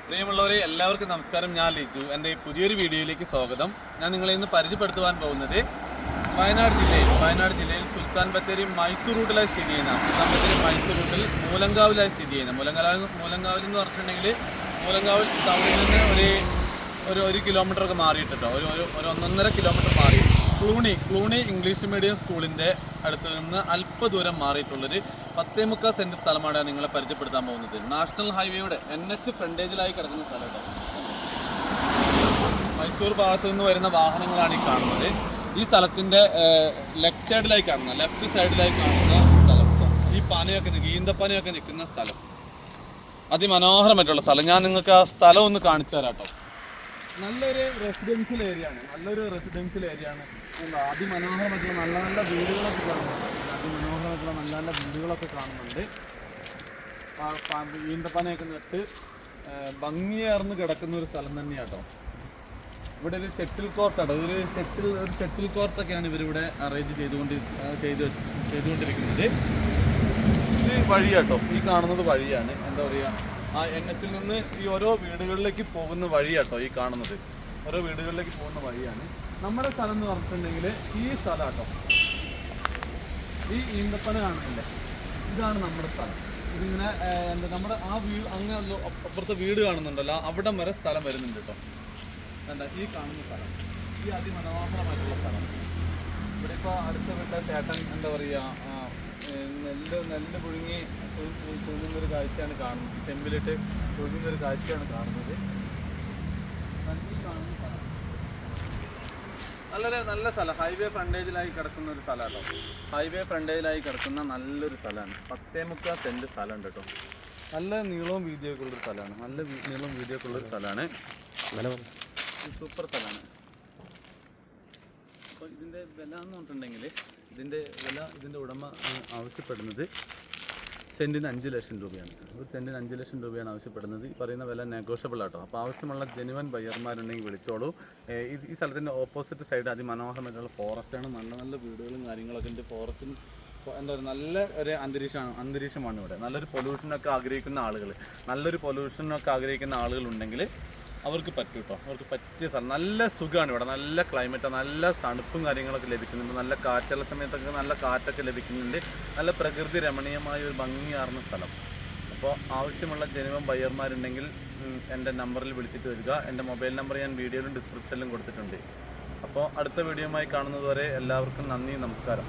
പ്രിയമുള്ളവരെ എല്ലാവർക്കും നമസ്കാരം. ഞാൻ ലിജു. എൻ്റെ പുതിയൊരു വീഡിയോയിലേക്ക് സ്വാഗതം. ഞാൻ നിങ്ങളെ ഇന്ന് പരിചയപ്പെടുത്തുവാൻ പോകുന്നത് വയനാട് ജില്ലയിൽ സുൽത്താൻ ബത്തേരി മൈസൂർ റൂട്ടിലായി സ്ഥിതി ചെയ്യുന്ന മൈസൂർ റൂട്ടിൽ മൂലങ്കാവിലായി സ്ഥിതി ചെയ്യുന്ന മൂലങ്കാവിൽ എന്ന് പറഞ്ഞിട്ടുണ്ടെങ്കിൽ മൂലങ്കാവിൽ ടൗണിൽ നിന്ന് ഒരു കിലോമീറ്റർ ഒക്കെ മാറിയിട്ടോ, ഒരു 1.5 കിലോമീറ്റർ മാറി ക്ലൂണി ഇംഗ്ലീഷ് മീഡിയം സ്കൂളിൻ്റെ അടുത്ത് നിന്ന് അല്പദൂരം മാറിയിട്ടുള്ളൊരു 10.25 സെൻറ്റ് സ്ഥലമാണ് നിങ്ങളെ പരിചയപ്പെടുത്താൻ പോകുന്നത്. നാഷണൽ ഹൈവേയുടെ NH ഫ്രണ്ടേജിലായി കിടക്കുന്ന സ്ഥലം കേട്ടോ. മൈസൂർ ഭാഗത്തു നിന്ന് വരുന്ന വാഹനങ്ങളാണ് ഈ കാണുന്നത്. ഈ സ്ഥലത്തിൻ്റെ ലെഫ്റ്റ് സൈഡിലായി കാണുന്ന സ്ഥലം, ഈ ഈന്തപ്പനയൊക്കെ നിൽക്കുന്ന സ്ഥലം, അതിമനോഹരമായിട്ടുള്ള സ്ഥലം. ഞാൻ നിങ്ങൾക്ക് ആ സ്ഥലം ഒന്ന് കാണിച്ചു തരാം കേട്ടോ. നല്ലൊരു റെസിഡൻഷ്യൽ ഏരിയ ആണ്. അതിമനോഹരമായിട്ടുള്ള നല്ല വീടുകളൊക്കെ കാണുന്നുണ്ട്. ഈന്തപ്പനയൊക്കെ നട്ട് ഭംഗിയാർന്ന് കിടക്കുന്ന ഒരു സ്ഥലം തന്നെയാട്ടോ. ഇവിടെ ഒരു ഷട്ടിൽ കോർട്ടാണ്, ഒരു ഷട്ടിൽ കോർട്ടൊക്കെയാണ് ഇവരിവിടെ അറേഞ്ച് ചെയ്തുകൊണ്ടിരിക്കുന്നത്. ഇത് വഴിയാട്ടോ, ഈ കാണുന്നത് വഴിയാണ്. എന്താ പറയുക, ആ NHൽ നിന്ന് ഈ ഓരോ വീടുകളിലേക്ക് പോകുന്ന വഴിയാട്ടോ ഈ കാണുന്നത്. ഓരോ വീടുകളിലേക്ക് പോകുന്ന വഴിയാണ്. നമ്മുടെ സ്ഥലം എന്ന് പറഞ്ഞിട്ടുണ്ടെങ്കിൽ ഈ സ്ഥലം കേട്ടോ, ഈ ഈന്തപ്പന കാണുന്നില്ലേ, ഇതാണ് നമ്മുടെ സ്ഥലം. ഇതിങ്ങനെ നമ്മുടെ ആ അങ്ങനെ അപ്പുറത്തെ വീട് കാണുന്നുണ്ടല്ലോ, അവിടെ വരെ സ്ഥലം വരുന്നുണ്ട് കേട്ടോ. എന്താ ഈ കാണുന്ന സ്ഥലം, ഈ അതിമനോഹരമായിട്ടുള്ള സ്ഥലം. ഇവിടെ ഇപ്പോൾ അടുത്ത വിട്ട ചേട്ടൻ എന്താ പറയുക, നെല്ല് പുഴുങ്ങി പുഴുങ്ങുന്നൊരു കാഴ്ചയാണ് കാണുന്നത്. ചെമ്പിലിട്ട് പുഴുങ്ങുന്നൊരു കാഴ്ചയാണ് കാണുന്നത്. ഈ കാണുന്ന സ്ഥലം നല്ല സ്ഥലം. ഹൈവേ ഫ്രണ്ടേജിലായി കിടക്കുന്ന ഒരു സ്ഥലമല്ലോ. ഹൈവേ ഫ്രണ്ടേജിലായി കിടക്കുന്ന നല്ലൊരു സ്ഥലമാണ്. 10.25 സെൻറ്റ് സ്ഥലമുണ്ട് കേട്ടോ. നല്ല നീളവും വീതിയൊക്കെ ഉള്ളൊരു സ്ഥലമാണ്. സൂപ്പർ സ്ഥലമാണ്. അപ്പോൾ ഇതിൻ്റെ വില എന്ന് പറഞ്ഞിട്ടുണ്ടെങ്കിൽ ഇതിൻ്റെ ഉടമ ആവശ്യപ്പെടുന്നത് സെൻറ്റിന് 5 ലക്ഷം രൂപയാണ്. ഒരു സെൻറ്റിന് 5 ലക്ഷം രൂപയാണ് ആവശ്യപ്പെടുന്നത്. ഈ പറയുന്ന വില നെഗോഷ്യബിൾ ആട്ടോ. അപ്പോൾ ആവശ്യമുള്ള ജെനുവൻ ബയ്യർമാരുണ്ടെങ്കിൽ വിളിച്ചോളൂ. ഈ സ്ഥലത്തിൻ്റെ ഓപ്പോസിറ്റ് സൈഡ് അതിമനോഹരമായിട്ടുള്ള ഫോറസ്റ്റാണ്. നല്ല വീടുകളും കാര്യങ്ങളൊക്കെ ഉണ്ട്. ഫോറസ്റ്റിന് എന്താ പറയുക, നല്ല ഒരു അന്തരീക്ഷമാണ് ഇവിടെ. നല്ലൊരു പൊല്യൂഷനൊക്കെ ആഗ്രഹിക്കുന്ന ആളുകളുണ്ടെങ്കിൽ അവർക്ക് പറ്റും കേട്ടോ. അവർക്ക് പറ്റിയ സ്ഥലം, നല്ല സുഖമാണ് ഇവിടെ. നല്ല ക്ലൈമറ്റ്, നല്ല തണുപ്പും കാര്യങ്ങളൊക്കെ ലഭിക്കുന്നുണ്ട്. നല്ല കാറ്റുള്ള സമയത്തൊക്കെ നല്ല കാറ്റൊക്കെ ലഭിക്കുന്നുണ്ട്. നല്ല പ്രകൃതി രമണീയമായ ഒരു ഭംഗിയാർന്ന സ്ഥലം. അപ്പോൾ ആവശ്യമുള്ള ജെനുവൻ ബയ്യർമാരുണ്ടെങ്കിൽ എൻ്റെ നമ്പറിൽ വിളിച്ചിട്ട് വരിക. എൻ്റെ മൊബൈൽ നമ്പർ ഞാൻ വീഡിയോയിലും ഡിസ്ക്രിപ്ഷനിലും കൊടുത്തിട്ടുണ്ട്. അപ്പോൾ അടുത്ത വീഡിയോയുമായി കാണുന്നതുവരെ എല്ലാവർക്കും നന്ദി, നമസ്കാരം.